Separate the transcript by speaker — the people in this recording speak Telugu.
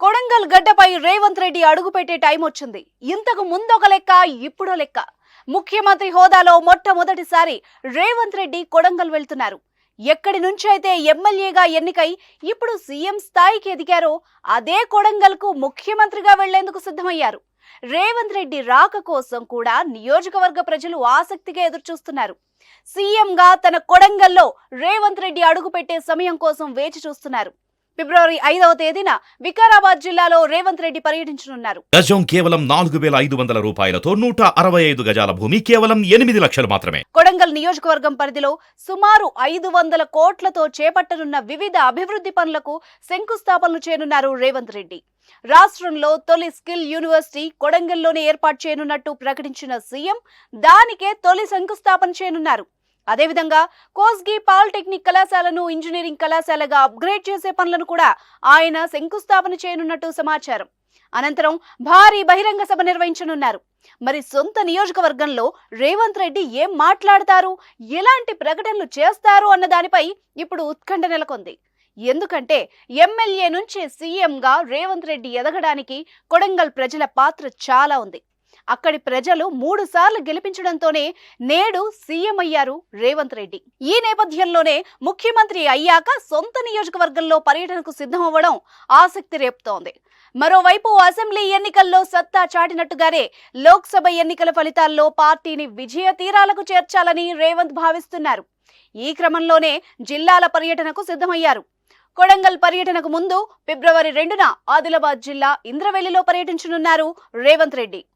Speaker 1: కొడంగల్ గడ్డపై రేవంత్ రెడ్డి అడుగుపెట్టే టైం వచ్చింది. ఇంతకు ముందొక లెక్క, ఇప్పుడో లెక్క. ముఖ్యమంత్రి హోదాలో మొట్టమొదటిసారి రేవంత్ రెడ్డి కొడంగల్ వెళ్తున్నారు. ఎక్కడి నుంచి అయితే ఎమ్మెల్యేగా ఎన్నికై ఇప్పుడు సీఎం స్థాయికి ఎదిగారో అదే కొడంగల్కు ముఖ్యమంత్రిగా వెళ్లేందుకు సిద్ధమయ్యారు. రేవంత్ రెడ్డి రాక కోసం కూడా నియోజకవర్గ ప్రజలు ఆసక్తిగా ఎదురుచూస్తున్నారు. సీఎంగా తన కొడంగల్లో రేవంత్ రెడ్డి అడుగుపెట్టే సమయం కోసం వేచి చూస్తున్నారు. ఫిబ్రవరి 5వ తేదీన వికారాబాద్ జిల్లాలో రేవంత్ రెడ్డి పర్యటించనున్నారు.
Speaker 2: గజం కేవలం 4,500 రూపాయలతో 165 గజాల భూమి కేవలం 8 లక్షలు మాత్రమే.
Speaker 1: కొడంగల్ నియోజకవర్గం పరిధిలో సుమారు 500 కోట్లతో చేపట్టనున్న వివిధ అభివృద్ధి పనులకు శంకుస్థాపనలు చేయనున్నారు రేవంత్ రెడ్డి. రాష్ట్రంలో తొలి స్కిల్ యూనివర్సిటీ కొడంగల్లోనే ఏర్పాటు చేయనున్నట్టు ప్రకటించిన సీఎం దానికే తొలి శంకుస్థాపన చేయనున్నారు. అదేవిధంగా కోస్గి పాలిటెక్నిక్ కళాశాలను ఇంజనీరింగ్ కళాశాలగా అప్గ్రేడ్ చేసే పనులను కూడా ఆయన శంకుస్థాపన చేయనున్నట్టు సమాచారం. అనంతరం భారీ బహిరంగ సభ నిర్వహించనున్నారు. మరి సొంత నియోజకవర్గంలో రేవంత్ రెడ్డి ఏం మాట్లాడతారు, ఎలాంటి ప్రకటనలు చేస్తారు అన్న దానిపై ఇప్పుడు ఉత్కంఠ నెలకొంది. ఎందుకంటే ఎమ్మెల్యే నుంచి సీఎంగా రేవంత్ రెడ్డి ఎదగడానికి కొడంగల్ ప్రజల పాత్ర చాలా ఉంది. అక్కడి ప్రజలు 3 సార్లు గెలిపించడంతోనే నేడు సీఎం అయ్యారు రేవంత్ రెడ్డి. ఈ నేపథ్యంలోనే ముఖ్యమంత్రి అయ్యాక సొంత నియోజకవర్గంలో పర్యటనకు సిద్ధమవ్వడం ఆసక్తి రేపుతోంది. మరోవైపు అసెంబ్లీ ఎన్నికల్లో సత్తా చాటినట్టుగానే లోక్సభ ఎన్నికల ఫలితాల్లో పార్టీని విజయ తీరాలకు చేర్చాలని రేవంత్ భావిస్తున్నారు. ఈ క్రమంలోనే జిల్లాల పర్యటనకు సిద్ధమయ్యారు. కొడంగల్ పర్యటనకు ముందు ఫిబ్రవరి 2న ఆదిలాబాద్ జిల్లా ఇంద్రవెల్లిలో పర్యటించనున్నారు రేవంత్ రెడ్డి.